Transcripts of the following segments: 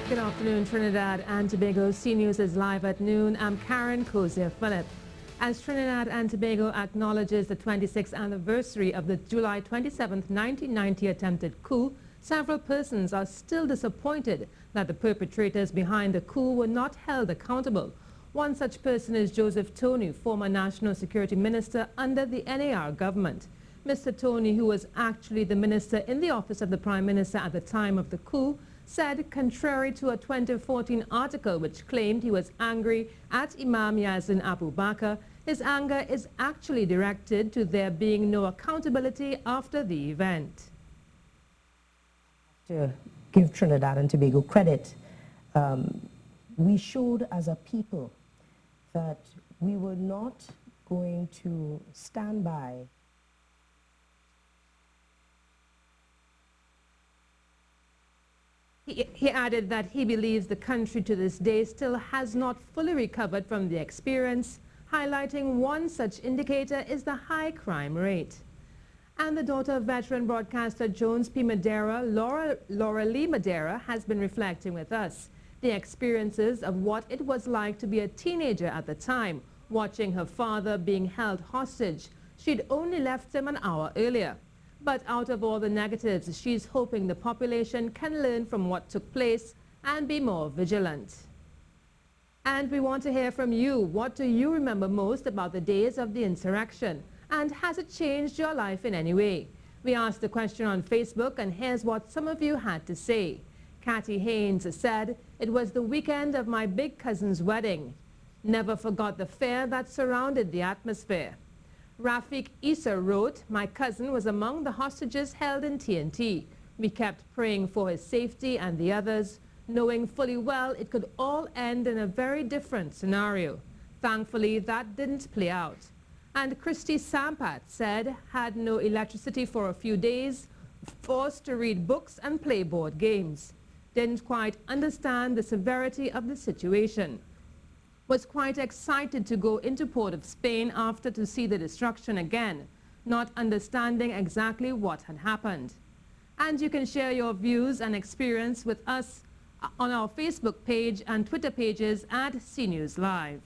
Good afternoon, Trinidad and Tobago. C News is live at noon. I'm Karen Cozier-Phillip. As Trinidad and Tobago acknowledges the 26th anniversary of the July 27, 1990 attempted coup, several persons are still disappointed that the perpetrators behind the coup were not held accountable. One such person is Joseph Tony, former National Security Minister under the NAR government. Mr. Tony, who was actually the minister in the office of the Prime Minister at the time of the coup, said, contrary to a 2014 article which claimed he was angry at Imam Yazin Abu Bakr, his anger is actually directed to there being no accountability after the event. To give Trinidad and Tobago credit, we showed as a people that we were not going to stand by . He added that he believes the country to this day still has not fully recovered from the experience, highlighting one such indicator is the high crime rate. And the daughter of veteran broadcaster Jones P. Madeira, Laura Lee Madeira, has been reflecting with us the experiences of what it was like to be a teenager at the time, watching her father being held hostage. She'd only left him an hour earlier. But out of all the negatives, she's hoping the population can learn from what took place and be more vigilant. And we want to hear from you. What do you remember most about the days of the insurrection? And has it changed your life in any way? We asked the question on Facebook, and here's what some of you had to say. Kathy Haynes said, "It was the weekend of my big cousin's wedding. Never forgot the fear that surrounded the atmosphere." Rafiq Issa wrote, "My cousin was among the hostages held in TNT. We kept praying for his safety and the others, knowing fully well it could all end in a very different scenario. Thankfully, that didn't play out." And Christy Sampat said, "Had no electricity for a few days, forced to read books and play board games. Didn't quite understand the severity of the situation. Was quite excited to go into Port of Spain after to see the destruction again, not understanding exactly what had happened." And you can share your views and experience with us on our Facebook page and Twitter pages at C News Live.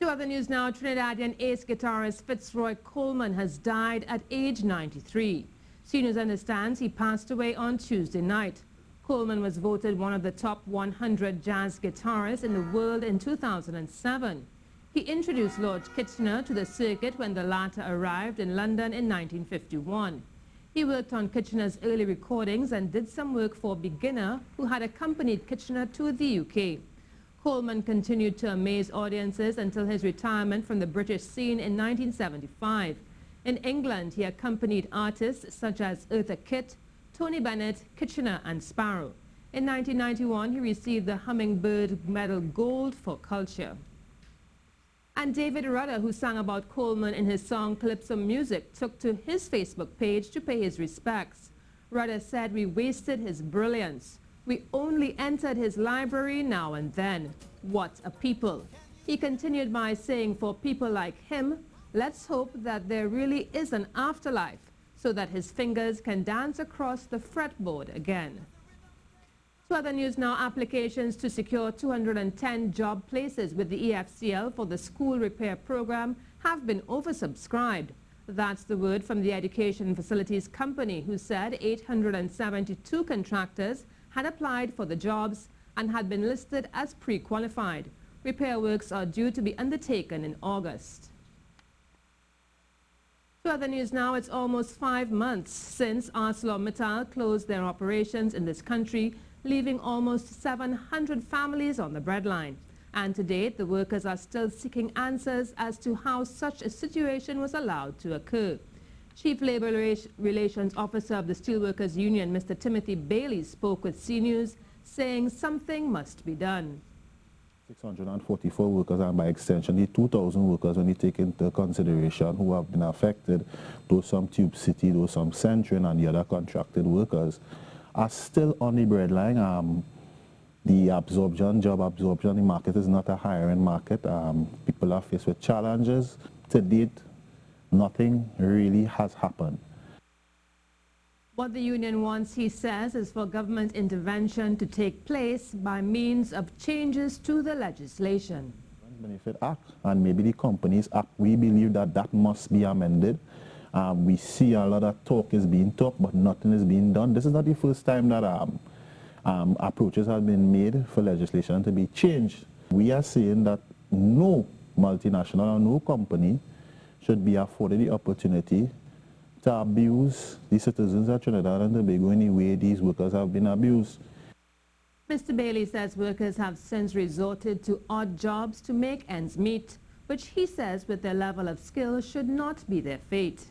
To other news now, Trinidadian ace guitarist Fitzroy Coleman has died at age 93. C News understands he passed away on Tuesday night. Coleman was voted one of the top 100 jazz guitarists in the world in 2007. He introduced Lord Kitchener to the circuit when the latter arrived in London in 1951. He worked on Kitchener's early recordings and did some work for Beginner, who had accompanied Kitchener to the UK. Coleman continued to amaze audiences until his retirement from the British scene in 1975. In England, he accompanied artists such as Eartha Kitt, Tony Bennett, Kitchener, and Sparrow. In 1991, he received the Hummingbird Medal Gold for Culture. And David Rudder, who sang about Coleman in his song Calypso Music, took to his Facebook page to pay his respects. Rudder said, "We wasted his brilliance. We only entered his library now and then. What a people." He continued by saying, "For people like him, let's hope that there really is an afterlife, so that his fingers can dance across the fretboard again." To other news now, applications to secure 210 job places with the EFCL for the school repair program have been oversubscribed. That's the word from the Education Facilities Company, who said 872 contractors had applied for the jobs and had been listed as pre-qualified. Repair works are due to be undertaken in August. To other news now, it's almost 5 months since ArcelorMittal closed their operations in this country, leaving almost 700 families on the breadline. And to date, the workers are still seeking answers as to how such a situation was allowed to occur. Chief Labor Relations Officer of the Steelworkers Union, Mr. Timothy Bailey, spoke with C News, saying something must be done. 644 workers, and by extension the 2,000 workers, when you take into consideration who have been affected, those some Tube City, those some Centurion and the other contracted workers, are still on the breadline. The job absorption, the market is not a hiring market. People are faced with challenges. To date, nothing really has happened. What the union wants, he says, is for government intervention to take place by means of changes to the legislation. Benefit Act and maybe the Companies Act, we believe that that must be amended. We see a lot of talk is being talked, but nothing is being done. This is not the first time that approaches have been made for legislation to be changed. We are saying that no multinational or no company should be afforded the opportunity to abuse the citizens of Trinidad and Tobago in the way these workers have been abused. Mr. Bailey says workers have since resorted to odd jobs to make ends meet, which he says with their level of skill should not be their fate.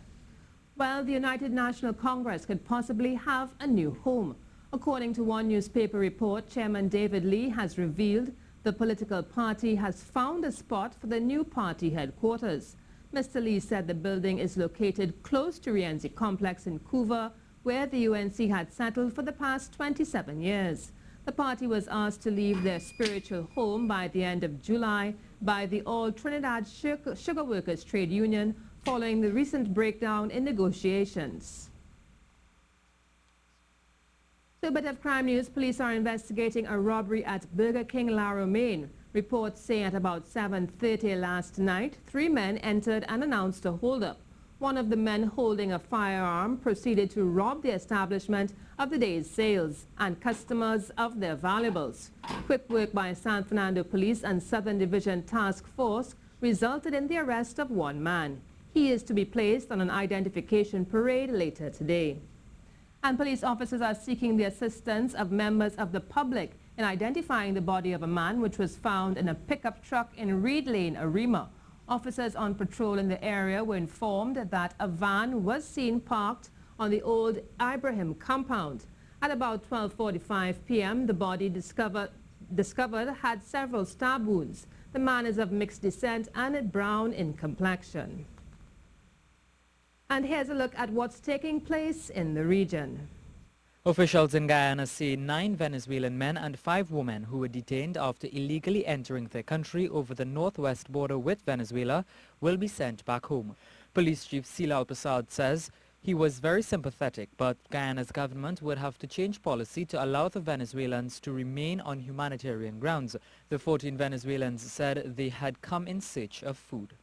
Well, the United National Congress could possibly have a new home. According to one newspaper report, Chairman David Lee has revealed the political party has found a spot for the new party headquarters. Mr. Lee said the building is located close to Rienzi Complex in Couva, where the UNC had settled for the past 27 years. The party was asked to leave their spiritual home by the end of July by the All Trinidad Sugar Workers Trade Union following the recent breakdown in negotiations. So a bit of crime news. Police are investigating a robbery at Burger King La Romaine. Reports say at about 7:30 last night, 3 men entered and announced a holdup. One of the men holding a firearm proceeded to rob the establishment of the day's sales and customers of their valuables. Quick work by San Fernando Police and Southern Division Task Force resulted in the arrest of 1 man. He is to be placed on an identification parade later today. And police officers are seeking the assistance of members of the public in identifying the body of a man which was found in a pickup truck in Reed Lane, Arima. Officers on patrol in the area were informed that a van was seen parked on the old Ibrahim compound. At about 12:45 p.m., the body discovered had several stab wounds. The man is of mixed descent and brown in complexion. And here's a look at what's taking place in the region. Officials in Guyana say 9 Venezuelan men and 5 women who were detained after illegally entering their country over the northwest border with Venezuela will be sent back home. Police Chief Silal Prasad says he was very sympathetic, but Guyana's government would have to change policy to allow the Venezuelans to remain on humanitarian grounds. The 14 Venezuelans said they had come in search of food.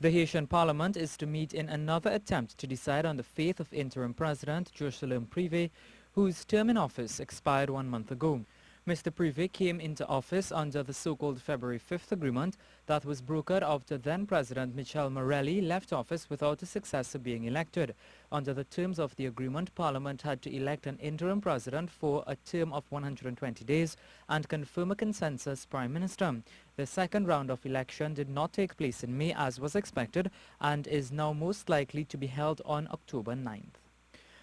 The Haitian Parliament is to meet in another attempt to decide on the fate of interim President Jocelyn Privé, whose term in office expired 1 month ago. Mr. Privé came into office under the so-called February 5th agreement that was brokered after then-President Michel Morelli left office without a successor being elected. Under the terms of the agreement, Parliament had to elect an interim president for a term of 120 days and confirm a consensus prime minister. The second round of election did not take place in May as was expected and is now most likely to be held on October 9th.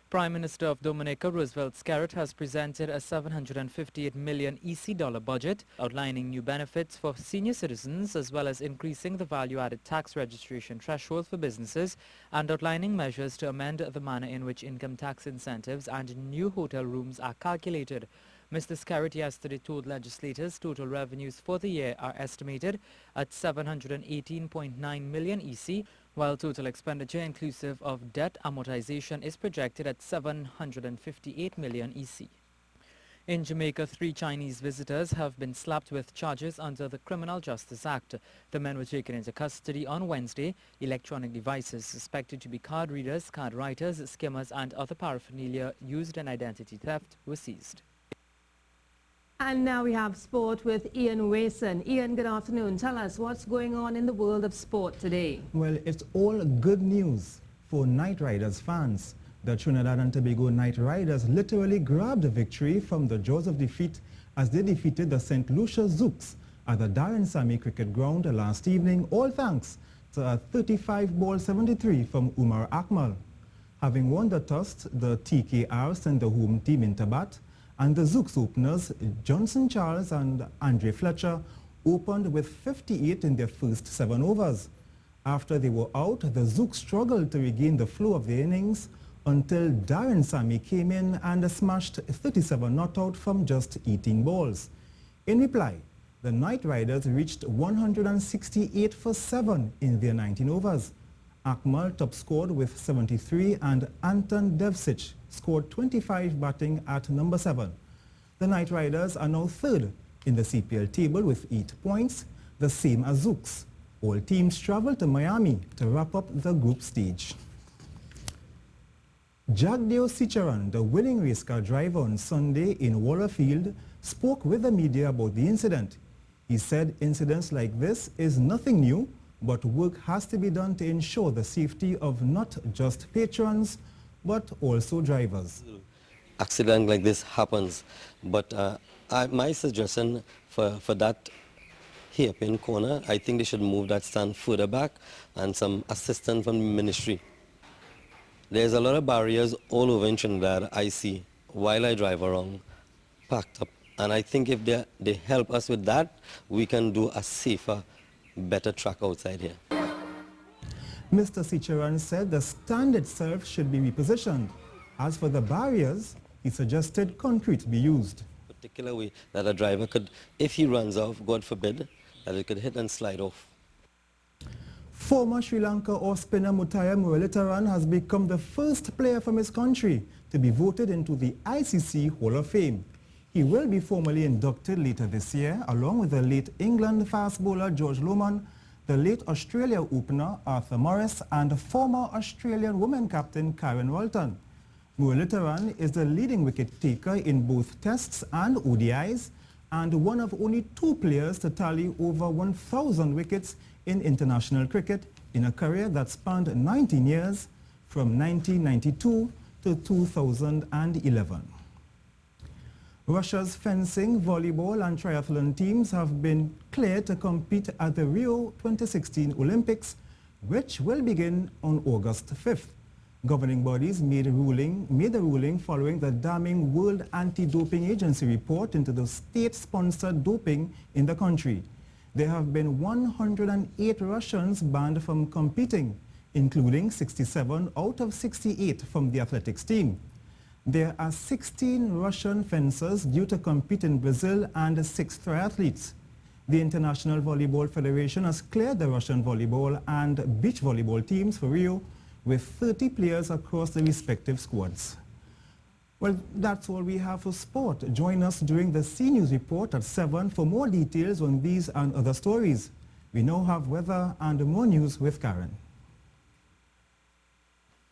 Prime Minister of Dominica, Roosevelt Skerrit, has presented a $758 million EC dollar budget outlining new benefits for senior citizens as well as increasing the value-added tax registration threshold for businesses and outlining measures to amend the manner in which income tax incentives and new hotel rooms are calculated. Mr. Skerrit yesterday told legislators total revenues for the year are estimated at $718.9 million EC, while total expenditure inclusive of debt amortization is projected at $758 million EC. In Jamaica, 3 Chinese visitors have been slapped with charges under the Criminal Justice Act. The men were taken into custody on Wednesday. Electronic devices suspected to be card readers, card writers, skimmers and other paraphernalia used in identity theft were seized. And now we have sport with Ian Wason. Ian, good afternoon. Tell us what's going on in the world of sport today. Well, it's all good news for Knight Riders fans. The Trinidad and Tobago Knight Riders literally grabbed a victory from the jaws of defeat as they defeated the St. Lucia Zooks at the Darren Sammy Cricket Ground last evening, all thanks to a 35-ball-73 from Umar Akmal. Having won the toss, the TKR sent the home team into bat, and the Zooks openers, Johnson Charles and Andre Fletcher, opened with 58 in their first 7 overs. After they were out, the Zooks struggled to regain the flow of the innings until Darren Sammy came in and smashed 37 not out from just 18 balls. In reply, the Knight Riders reached 168 for 7 in their 19 overs. Akmal top scored with 73 and Anton Devcic scored 25 batting at number 7. The Knight Riders are now third in the CPL table with 8 points, the same as Zooks. All teams travel to Miami to wrap up the group stage. Jagdeo Sicharan, the winning race car driver on Sunday in Wallerfield, spoke with the media about the incident. He said incidents like this is nothing new, but work has to be done to ensure the safety of not just patrons, but also drivers. Accident like this happens, but my suggestion for that hairpin corner, I think they should move that stand further back and some assistance from the ministry. There's a lot of barriers all over in Trinidad I see while I drive around, packed up. And I think if they help us with that, we can do a safer, better track outside here. Mr. Sicharan said the stand itself should be repositioned. As for the barriers, he suggested concrete be used. Particular way that a driver could, if he runs off, God forbid, that it could hit and slide off. Former Sri Lanka off-spinner Muttiah Muralitharan has become the first player from his country to be voted into the ICC Hall of Fame. He will be formally inducted later this year, along with the late England fast bowler George Lohmann, the late Australia opener Arthur Morris, and former Australian women captain Karen Walton. Muralitharan is the leading wicket taker in both tests and ODIs, and one of only 2 players to tally over 1,000 wickets in international cricket in a career that spanned 19 years from 1992 to 2011. Russia's fencing, volleyball and triathlon teams have been cleared to compete at the Rio 2016 Olympics, which will begin on August 5th. Governing bodies made the ruling following the damning World Anti-Doping Agency report into the state-sponsored doping in the country. There have been 108 Russians banned from competing, including 67 out of 68 from the athletics team. There are 16 Russian fencers due to compete in Brazil and 6 triathletes. The International Volleyball Federation has cleared the Russian volleyball and beach volleyball teams for Rio, with 30 players across the respective squads. Well, that's all we have for sport. Join us during the C News report at 7 for more details on these and other stories. We now have weather and more news with Karen.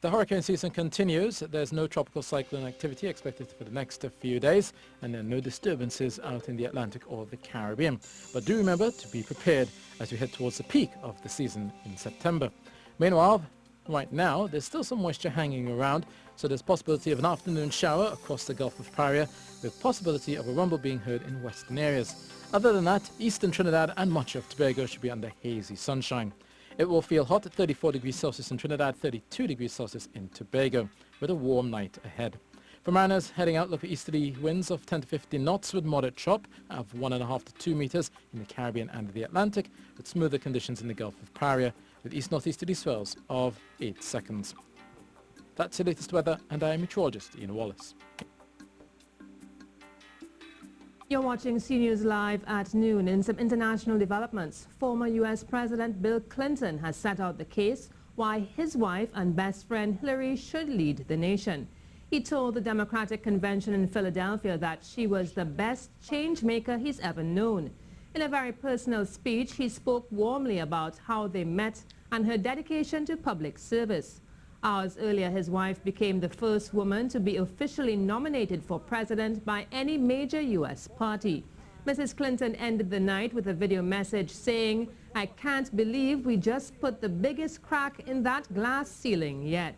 The hurricane season continues. There's no tropical cyclone activity expected for the next few days, and there are no disturbances out in the Atlantic or the Caribbean. But do remember to be prepared as we head towards the peak of the season in September. Meanwhile, right now, there's still some moisture hanging around, so there's possibility of an afternoon shower across the Gulf of Paria, with possibility of a rumble being heard in western areas. Other than that, eastern Trinidad and much of Tobago should be under hazy sunshine. It will feel hot at 34 degrees Celsius in Trinidad, 32 degrees Celsius in Tobago, with a warm night ahead. For mariners heading out, look for easterly winds of 10 to 15 knots with moderate chop of 1.5 to 2 meters in the Caribbean and the Atlantic, with smoother conditions in the Gulf of Paria, with east-northeasterly swells of 8 seconds. That's the latest weather, and I am meteorologist Ian Wallace. You're watching C News Live at noon. In some international developments, former U.S. President Bill Clinton has set out the case why his wife and best friend Hillary should lead the nation. He told the Democratic Convention in Philadelphia that she was the best change maker he's ever known. In a very personal speech, he spoke warmly about how they met and her dedication to public service. Hours earlier, his wife became the first woman to be officially nominated for president by any major U.S. party. Mrs. Clinton ended the night with a video message saying, "I can't believe we just put the biggest crack in that glass ceiling yet."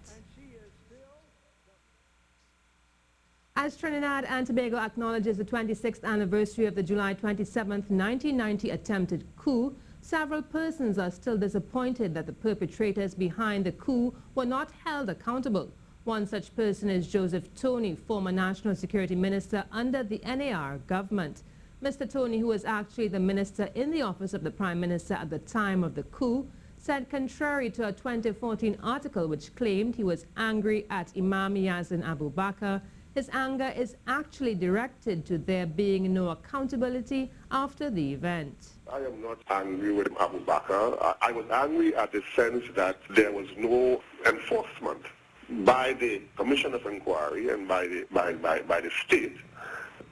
As Trinidad and Tobago acknowledges the 26th anniversary of the July 27, 1990 attempted coup, several persons are still disappointed that the perpetrators behind the coup were not held accountable. One such person is Joseph Tony, former National Security Minister under the NAR government. Mr. Tony, who was actually the minister in the office of the Prime Minister at the time of the coup, said contrary to a 2014 article which claimed he was angry at Imam Yazin Abu Bakr, His anger is actually directed to there being no accountability after the event. I am not angry with Abu Bakr. I was angry at the sense that there was no enforcement by the Commission of Inquiry and by the state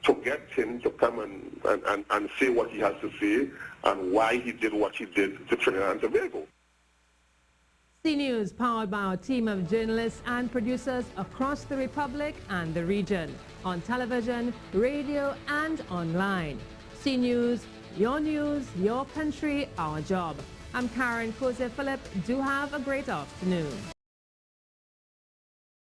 to get him to come and say what he has to say and why he did what he did to Trinidad and Tobago. C News, powered by our team of journalists and producers across the Republic and the region, on television, radio and online. C News, your country, our job. I'm Karen Kose Phillip. Do have a great afternoon.